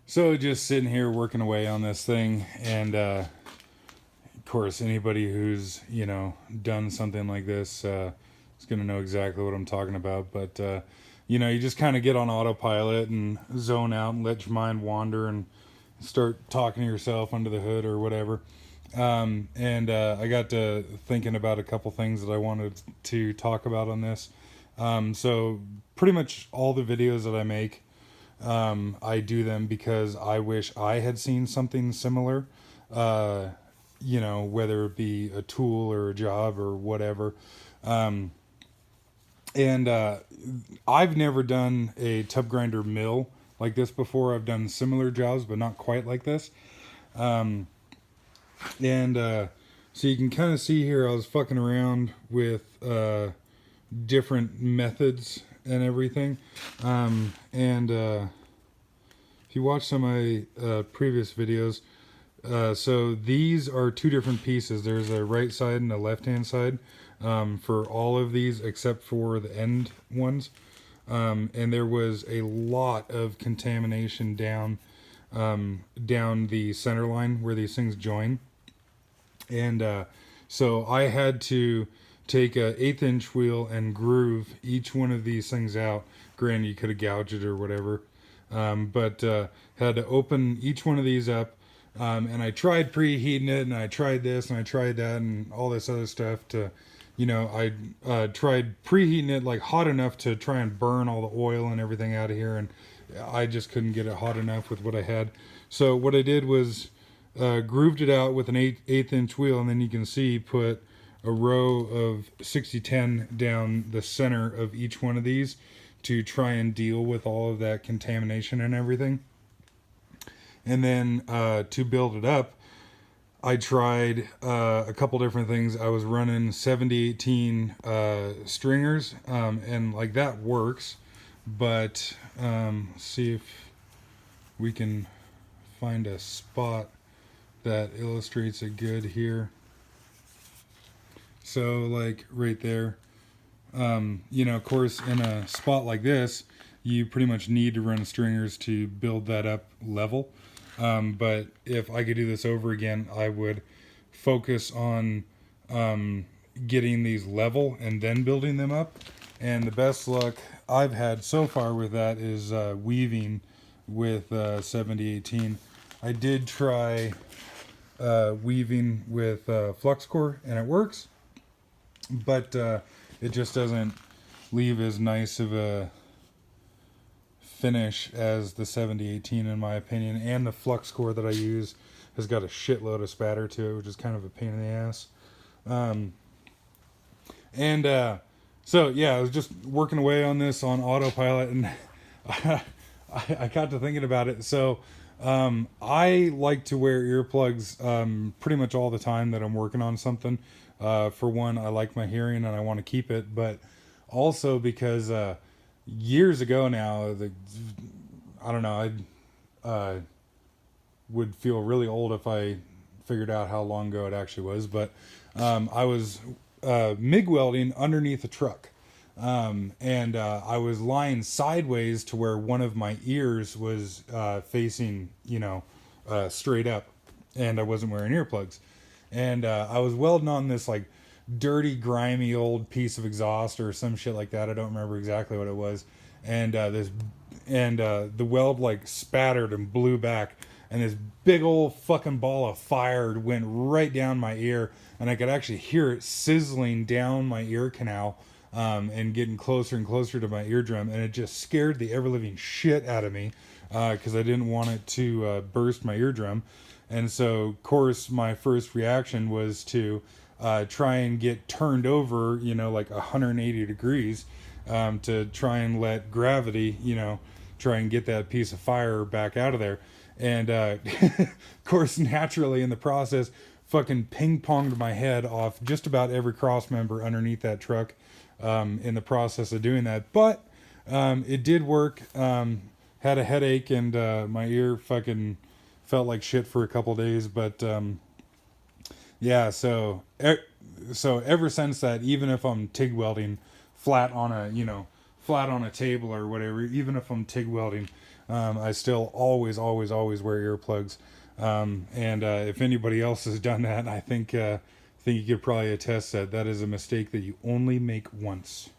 So just sitting here working away on this thing, and of course, anybody who's done something like this is gonna know exactly what I'm talking about. But you just kind of get on autopilot and zone out and let your mind wander and start talking to yourself under the hood or whatever. And I got to thinking about a couple things that I wanted to talk about on this. So pretty much all the videos that I make, I do them because I wish I had seen something similar. Whether it be a tool or a job or whatever. Um, and I've never done a tub grinder mill like this before. I've done similar jobs, but not quite like this. Um, and so you can kind of see here, I was fucking around with different methods and everything. And if you watch some of my previous videos, so these are two different pieces. There's a right side and a left hand side for all of these except for the end ones. And there was a lot of contamination down the center line where these things join. And so I had to take a 1/8 inch wheel and groove each one of these things out. Granted, you could have gouged it or whatever, but had to open each one of these up. And I tried preheating it, and I tried this, and I tried that, and all this other stuff to, I tried preheating it like hot enough to try and burn all the oil and everything out of here, and I just couldn't get it hot enough with what I had. So what I did was grooved it out with an 1/8 inch wheel, and then you can see put a row of 6010 down the center of each one of these to try and deal with all of that contamination and everything. And then to build it up, I tried a couple different things. I was running 7018 stringers, and like that works. But see if we can find a spot that illustrates it good here. So like right there, of course, in a spot like this, you pretty much need to run stringers to build that up level. But if I could do this over again, I would focus on getting these level and then building them up. And the best luck I've had so far with that is weaving with 7018. I did try weaving with flux core, and it works, but it just doesn't leave as nice of a finish as the 7018 in my opinion. And the flux core that I use has got a shitload of spatter to it, which is kind of a pain in the ass. And so yeah, I was just working away on this on autopilot, and I got to thinking about it. So I like to wear earplugs pretty much all the time that I'm working on something. For one, I like my hearing and I want to keep it, but also because years ago now, I don't know, I would feel really old if I figured out how long ago it actually was, but I was MIG welding underneath a truck. And I was lying sideways to where one of my ears was facing, straight up, and I wasn't wearing earplugs. And I was welding on this like dirty, grimy old piece of exhaust or some shit like that. I don't remember exactly what it was. And the weld like spattered and blew back, and this big old fucking ball of fire went right down my ear, and I could actually hear it sizzling down my ear canal, and getting closer and closer to my eardrum, and it just scared the ever living shit out of me because I didn't want it to burst my eardrum. And so, of course, my first reaction was to try and get turned over, like 180 degrees, to try and let gravity, try and get that piece of fire back out of there. And of course, naturally in the process, fucking ping ponged my head off just about every cross member underneath that truck in the process of doing that. But it did work. Had a headache, and my ear fucking felt like shit for a couple days. But yeah, so ever since that, even if I'm TIG welding flat on a flat on a table or whatever, even if I'm TIG welding, I still always, always, always wear earplugs. And if anybody else has done that, I think you could probably attest that that is a mistake that you only make once.